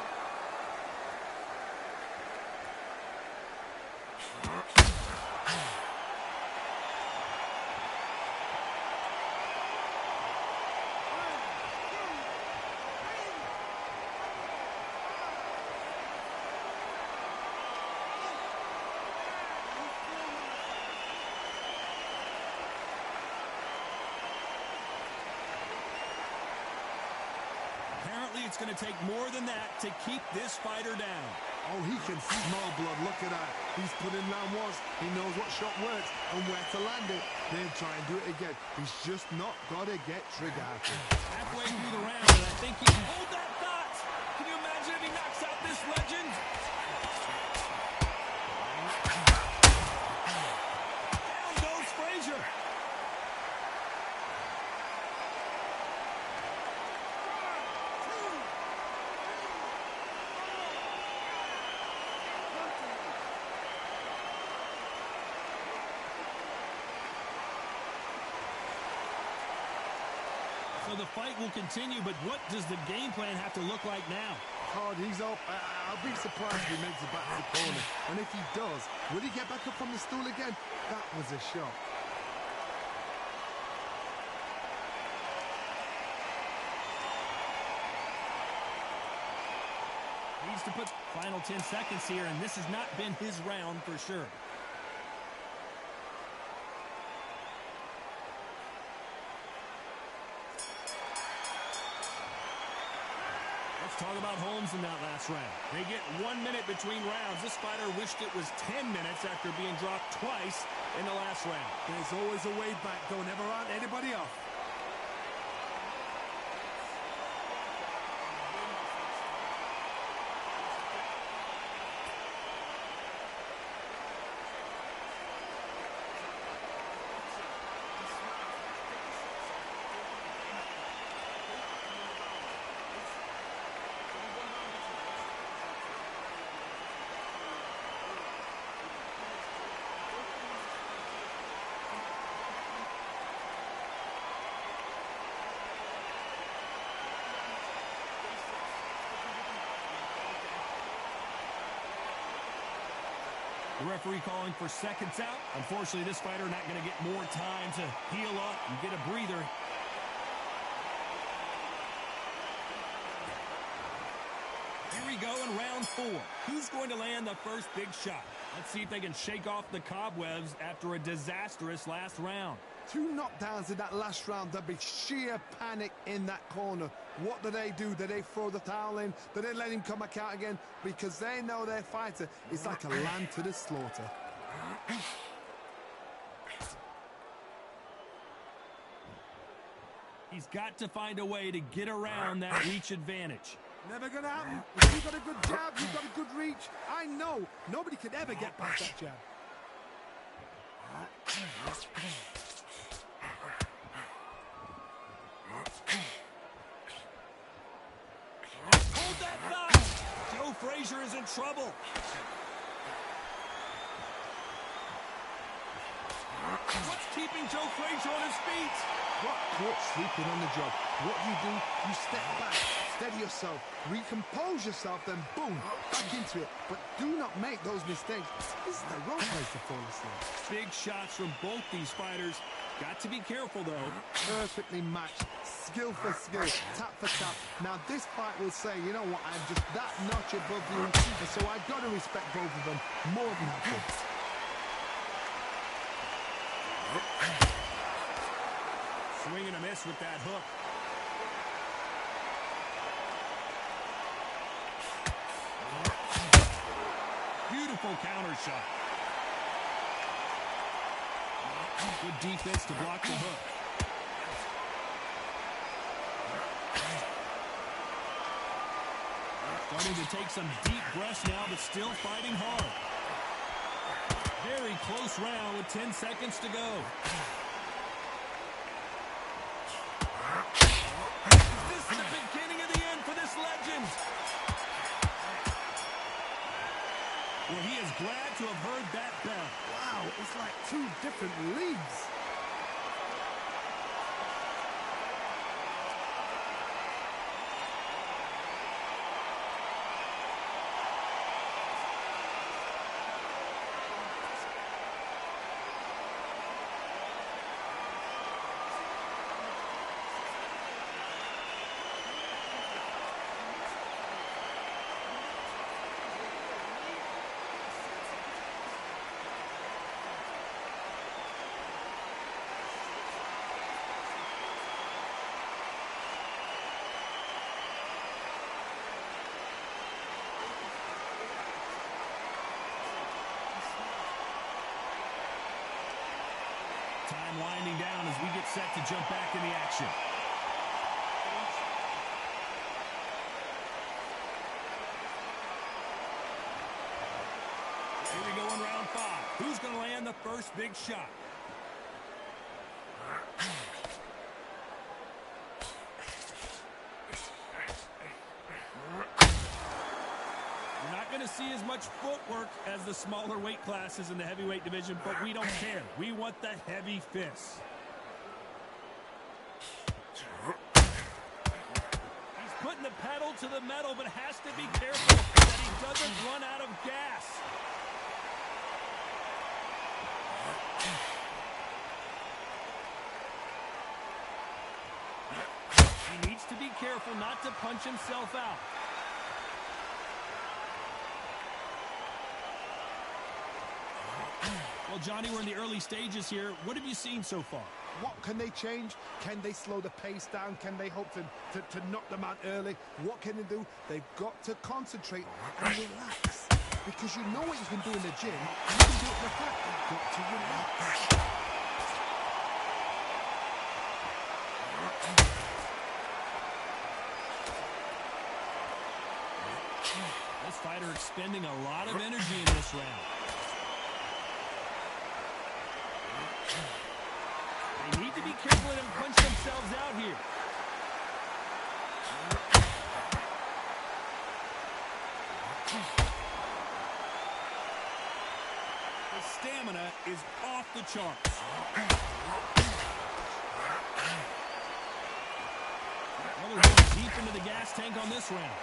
[SPEAKER 3] It's going to take more than that to keep this fighter down.
[SPEAKER 4] Oh, he can smell blood. Look at that. He's put in round once. He knows what shot works and where to land it. Then try and do it again. He's just not got to get trigger happy.
[SPEAKER 3] Halfway through the round, and I think he can hold that thought. Can you imagine if he knocks out this legend? Down goes Frazier. So the fight will continue, but what does the game plan have to look like now?
[SPEAKER 4] Hard, he's up. I'll be surprised if he makes it back to the corner. And if he does, will he get back up from the stool again? That was a shot.
[SPEAKER 3] Needs to put final 10 seconds here, and this has not been his round for sure. Talk about Holmes in that last round. They get 1 minute between rounds. This fighter wished it was 10 minutes after being dropped twice in the last round.
[SPEAKER 4] There's always a way back. Don't ever round anybody off.
[SPEAKER 3] The referee calling for seconds out. Unfortunately, this fighter not going to get more time to heal up and get a breather. Here we go in round 4. Who's going to land the first big shot? Let's see if they can shake off the cobwebs after a disastrous last round.
[SPEAKER 4] 2 knockdowns in that last round. There'd be sheer panic in that corner. What do? Do they throw the towel in? Do they let him come back out again? Because they know their fighter is like a lamb to the slaughter.
[SPEAKER 3] He's got to find a way to get around that reach advantage.
[SPEAKER 4] Never gonna happen. If you've got a good jab, you've got a good reach. I know nobody could ever get past that jab.
[SPEAKER 3] Hold that thought! Joe Frazier is in trouble. What's keeping Joe Frazier on his feet?
[SPEAKER 4] Got caught sleeping on the job. What do? You step back, steady yourself, recompose yourself, then boom, back into it. But do not make those mistakes. This is the wrong place to fall asleep.
[SPEAKER 3] Big shots from both these fighters. Got to be careful, though.
[SPEAKER 4] Perfectly matched, skill for skill, tap for tap. Now this fight will say, you know what, I'm just that notch above you, and so I've got to respect both of them more than that.
[SPEAKER 3] Swing and a miss with that hook. Beautiful counter shot. Good defense to block the hook. Starting to take some deep breaths now, but still fighting hard. Very close round with 10 seconds to go. This is the beginning of the end for this legend. Well, he is glad to have heard that bell.
[SPEAKER 4] Wow, it's like two different leagues.
[SPEAKER 3] Time winding down as we get set to jump back in the action. Here we go in round 5. Who's going to land the first big shot? You're not going to see as much footwork as the smaller weight classes in the heavyweight division, but we don't care. We want the heavy fists. He's putting the pedal to the metal, but has to be careful that he doesn't run out of gas. He needs to be careful not to punch himself out. Well, Johnny, we're in the early stages here. What have you seen so far?
[SPEAKER 4] What can they change? Can they slow the pace down? Can they hope to knock them out early? What can they do? They've got to concentrate and relax. Because you know what you can do in the gym. You can do it in the back. You've got to relax.
[SPEAKER 3] This fighter expending a lot of energy in this round. They need to be careful and punch themselves out here. The stamina is off the charts. Well, they're going deep into the gas tank on this round.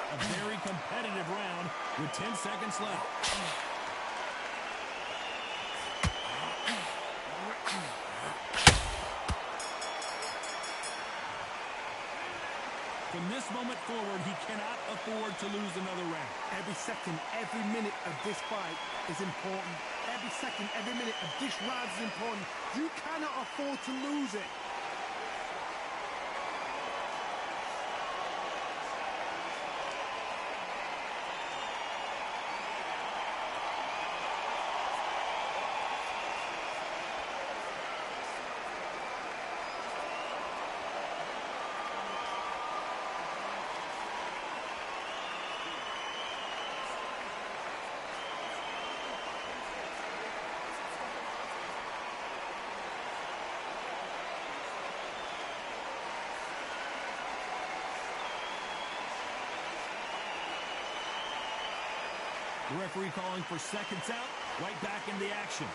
[SPEAKER 3] A very competitive round with 10 seconds left. From this moment forward, he cannot afford to lose another round.
[SPEAKER 4] Every second, every minute of this fight is important. Every second, every minute of this round is important. You cannot afford to lose it.
[SPEAKER 3] The referee calling for seconds out, right back in the action.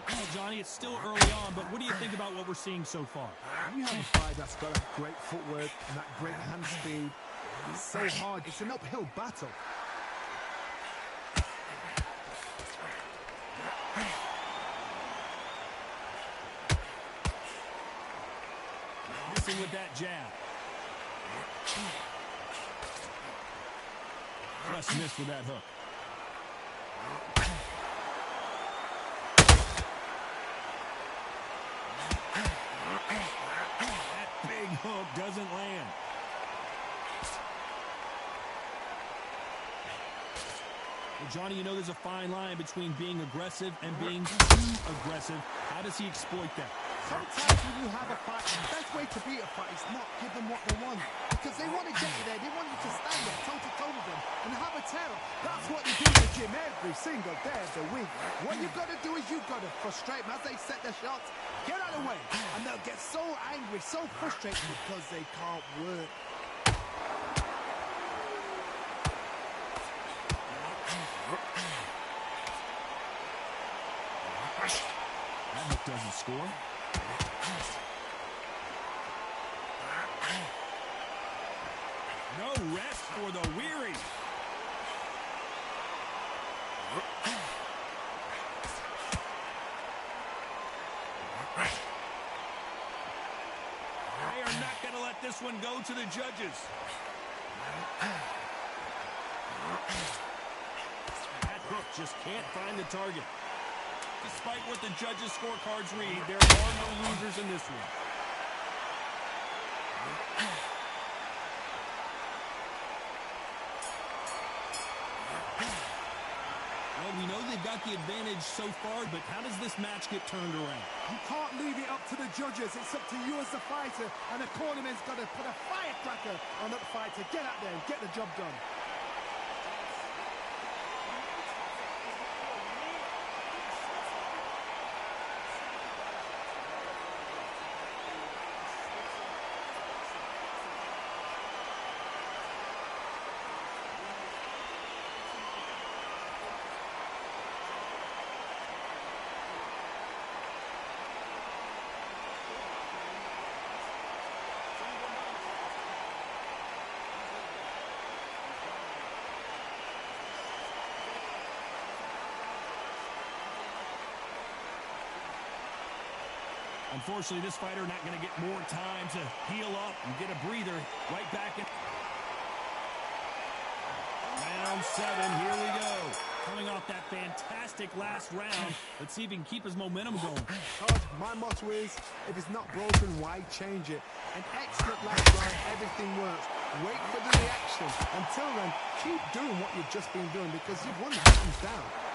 [SPEAKER 3] Well, Johnny, it's still early on, but what do you think about what we're seeing so far?
[SPEAKER 4] You have a fight that's got a great footwork and that great hand speed. It's so hard. It's an uphill battle.
[SPEAKER 3] Missing with that jab. Just missed with that hook. Johnny, you know there's a fine line between being aggressive and being too aggressive. How does he exploit that?
[SPEAKER 4] Sometimes when you have a fight, the best way to beat a fight is not give them what they want. Because they want to get you there. They want you to stand there toe-to-toe with them and have a tail. That's what they do in the gym every single day of the week. What you've got to do is you've got to frustrate them as they set their shots. Get out of the way. And they'll get so angry, so frustrated because they can't work.
[SPEAKER 3] That hook doesn't score. No rest for the weary. They are not going to let this one go to the judges. That hook just can't find the target. Despite what the judges' scorecards read, there are no losers in this one. Well, we know they've got the advantage so far, but how does this match get turned around?
[SPEAKER 4] You can't leave it up to the judges. It's up to you as the fighter, and the cornerman's got to put a firecracker on that fighter. Get out there and get the job done.
[SPEAKER 3] Unfortunately, this fighter not going to get more time to heal up and get a breather. Right back in. Round 7, here we go. Coming off that fantastic last round. Let's see if he can keep his momentum going.
[SPEAKER 4] Todd, my motto is, if it's not broken, why change it? An excellent last round, everything works. Wait for the reaction. Until then, keep doing what you've just been doing because you've won the hands down.